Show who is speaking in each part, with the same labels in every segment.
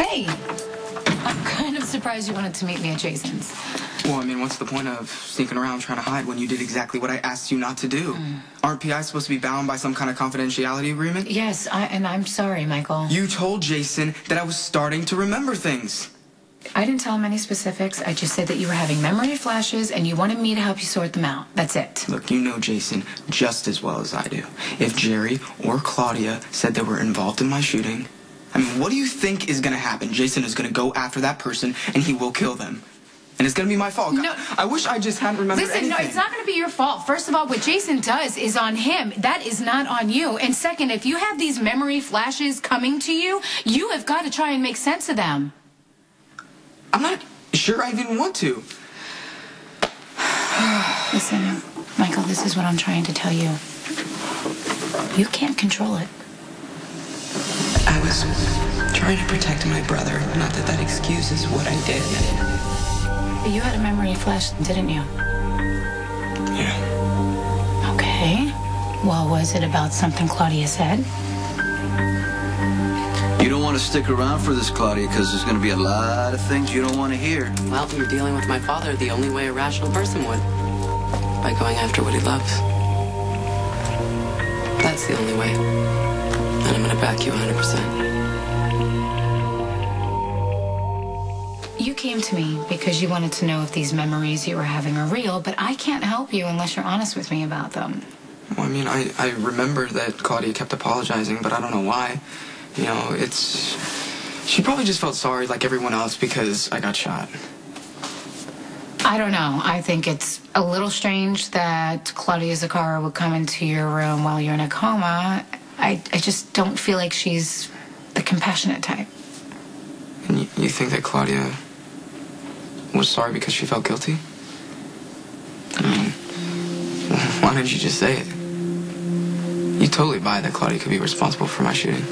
Speaker 1: Hey, I'm kind of surprised you wanted to meet me at Jason's.
Speaker 2: Well, I mean, what's the point of sneaking around trying to hide when you did exactly what I asked you not to do? Aren't PIs supposed to be bound by some kind of confidentiality agreement?
Speaker 1: Yes, and I'm sorry, Michael.
Speaker 2: You told Jason that I was starting to remember things.
Speaker 1: I didn't tell him any specifics. I just said that you were having memory flashes and you wanted me to help you sort them out. That's it.
Speaker 2: Look, you know Jason just as well as I do. If Jerry or Claudia said they were involved in my shooting, I mean, what do you think is going to happen? Jason is going to go after that person and he will kill them. And it's going to be my fault.
Speaker 1: No.
Speaker 2: I wish I just hadn't remembered anything.
Speaker 1: No, it's not going to be your fault. First of all, what Jason does is on him. That is not on you. And second, if you have these memory flashes coming to you, you have got to try and make sense of them.
Speaker 2: I'm not sure I even want to.
Speaker 1: Listen, Michael, this is what I'm trying to tell you. You can't control it.
Speaker 3: I was trying to protect my brother. Not that that excuses what I did.
Speaker 1: You had a memory flash, didn't you?
Speaker 2: Yeah.
Speaker 1: Okay. Well, was it about something Claudia said?
Speaker 4: You don't want to stick around for this, Claudia, because there's going to be a lot of things you don't want to hear.
Speaker 3: Well, if you're dealing with my father the only way a rational person would. By going after what he loves. That's the only way. And I'm going to back you 100%.
Speaker 1: You came to me because you wanted to know if these memories you were having are real, but I can't help you unless you're honest with me about them.
Speaker 2: Well, I mean, I remember that Claudia kept apologizing, but I don't know why. You know, she probably just felt sorry like everyone else because I got shot.
Speaker 1: I don't know. I think it's a little strange that Claudia Zakara would come into your room while you're in a coma. I just don't feel like she's the compassionate type.
Speaker 2: And you think that Claudia was sorry because she felt guilty? I mean, why didn't you just say it? You totally buy that Claudia could be responsible for my shooting.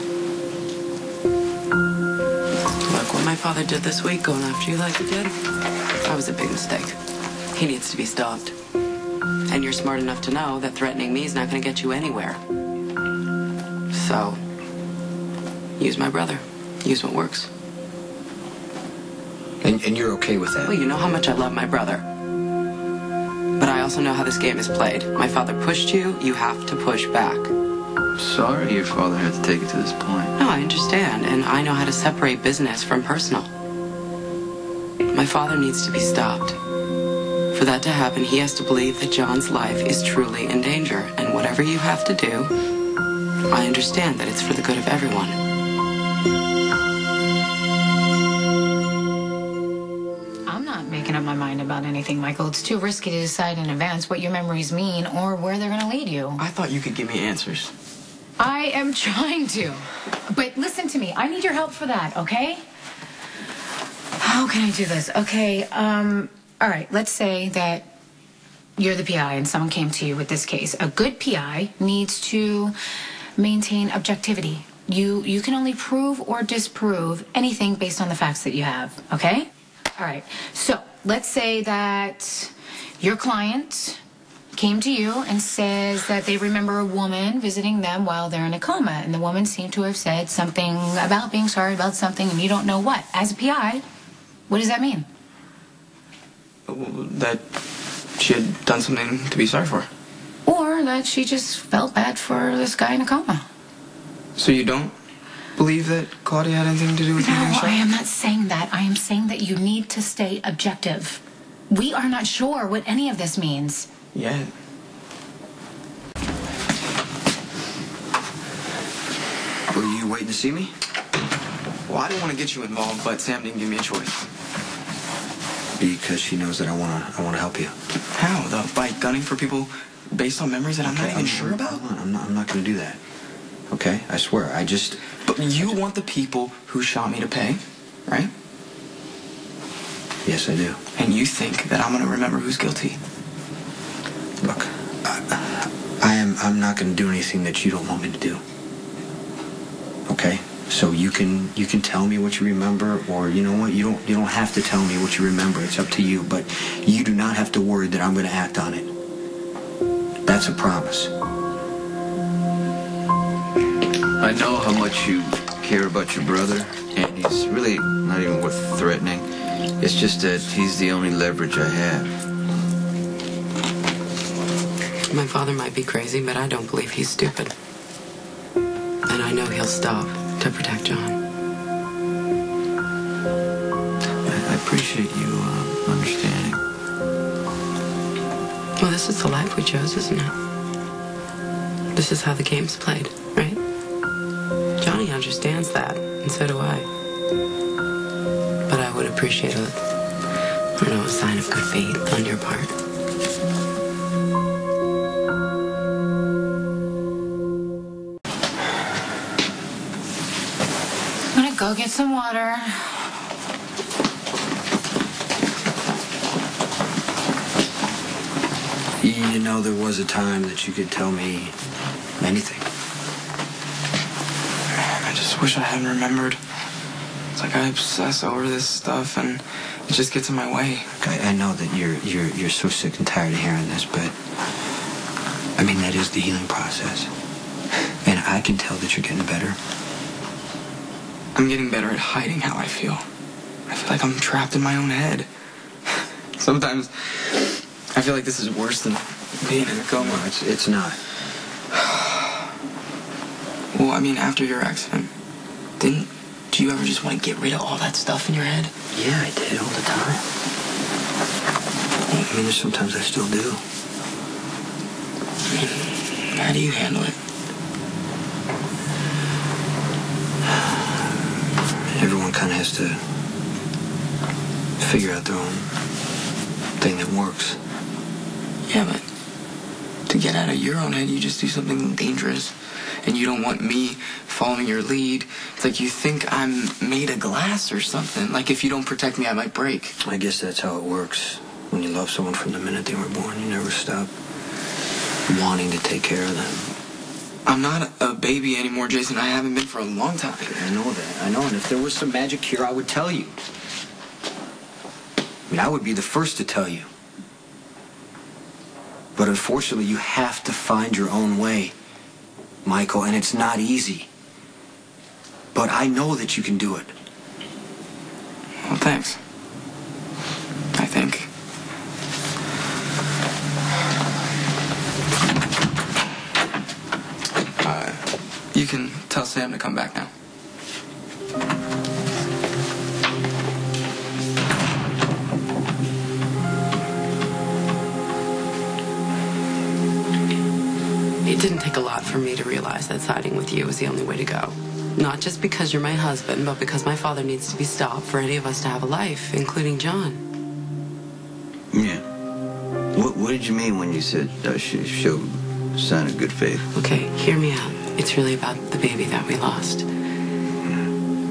Speaker 3: Look, what my father did this week, going after you like he did, that was a big mistake. He needs to be stopped. And you're smart enough to know that threatening me is not going to get you anywhere. So, use my brother. Use what works.
Speaker 4: And you're okay with that?
Speaker 3: Well, you know how much I love my brother. But I also know how this game is played. My father pushed you, you have to push back.
Speaker 4: Sorry your father had to take it to this point.
Speaker 3: No, I understand, and I know how to separate business from personal. My father needs to be stopped. For that to happen, he has to believe that John's life is truly in danger, and whatever you have to do, I understand that it's for the good of everyone.
Speaker 1: I'm not making up my mind about anything, Michael. It's too risky to decide in advance what your memories mean or where they're going to lead you.
Speaker 2: I thought you could give me answers.
Speaker 1: I am trying to. But listen to me. I need your help for that, okay? How can I do this? Okay, all right, let's say that you're the PI and someone came to you with this case. A good PI needs to maintain objectivity. You can only prove or disprove anything based on the facts that you have, okay? All right, so let's say that your client came to you and says that they remember a woman visiting them while they're in a coma, and the woman seemed to have said something about being sorry about something, and you don't know what. As a PI, what does that mean?
Speaker 2: That she had done something to be sorry for.
Speaker 1: Or that she just felt bad for this guy in a coma.
Speaker 2: So you don't believe that Claudia had anything to do with you being
Speaker 1: No,
Speaker 2: shot?
Speaker 1: I am not saying that. I am saying that you need to stay objective. We are not sure what any of this means.
Speaker 2: Yeah.
Speaker 4: Were you waiting to see me?
Speaker 2: Well, I didn't want to get you involved, but Sam didn't give me a choice.
Speaker 4: Because she knows that I wanna help you.
Speaker 2: How, though? By gunning for people based on memories that I'm not even sure about?
Speaker 4: I'm not gonna do that. Okay? I swear.
Speaker 2: But you want the people who shot me to pay, right?
Speaker 4: Yes, I do.
Speaker 2: And you think that I'm going to remember who's guilty?
Speaker 4: Look, I'm not gonna do anything that you don't want me to do. Okay? So you can tell me what you remember, or you know what, you don't have to tell me what you remember. It's up to you, but you do not have to worry that I'm going to act on it. That's a promise.
Speaker 5: I know how much you care about your brother, and he's really not even worth threatening. It's just that he's the only leverage I have.
Speaker 3: My father might be crazy, but I don't believe he's stupid. And I know he'll stop to protect John.
Speaker 5: I appreciate you understanding.
Speaker 3: Well, this is the life we chose, isn't it? This is how the game's played, right? Johnny understands that, and so do I. But I would appreciate a sign of good faith on your part.
Speaker 1: I'm gonna go get some water.
Speaker 4: You know, there was a time that you could tell me anything.
Speaker 2: I just wish I hadn't remembered. It's like I obsess over this stuff and it just gets in my way.
Speaker 4: I know that you're so sick and tired of hearing this, but I mean, that is the healing process. And I can tell that you're getting better.
Speaker 2: I'm getting better at hiding how I feel. I feel like I'm trapped in my own head. Sometimes I feel like this is worse than being in a coma.
Speaker 4: No, it's not.
Speaker 2: Well, I mean, after your accident, do you ever just want to get rid of all that stuff in your head?
Speaker 4: Yeah, I did all the time. I mean, there's sometimes I still do.
Speaker 2: How do you handle it?
Speaker 4: Everyone kind of has to figure out their own thing that works.
Speaker 2: Yeah, but to get out of your own head, you just do something dangerous. And you don't want me following your lead. It's like you think I'm made of glass or something. Like if you don't protect me, I might break.
Speaker 4: I guess that's how it works. When you love someone from the minute they were born, you never stop wanting to take care of them.
Speaker 2: I'm not a baby anymore, Jason. I haven't been for a long time.
Speaker 4: I know that. I know. And if there was some magic cure, I would tell you. I mean, I would be the first to tell you. But unfortunately, you have to find your own way, Michael, and it's not easy. But I know that you can do it.
Speaker 2: Well, thanks. I think. You can tell Sam to come back now.
Speaker 3: It didn't take a lot for me to realize that siding with you was the only way to go. Not just because you're my husband, but because my father needs to be stopped for any of us to have a life, including John.
Speaker 5: Yeah. What did you mean when you said I should show a sign of good faith?
Speaker 3: Okay, hear me out. It's really about the baby that we lost.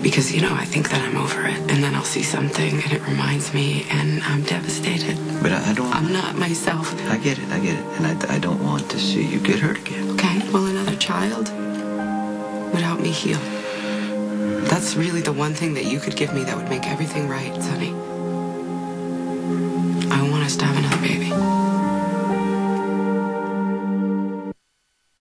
Speaker 3: Because, I think that I'm over it. And then I'll see something and it reminds me and I'm devastated.
Speaker 5: But I don't...
Speaker 3: I'm not myself.
Speaker 5: I get it. And I don't want to see you get hurt again.
Speaker 3: Okay, well, another child would help me heal. That's really the one thing that you could give me that would make everything right, Sonny. I want us to have another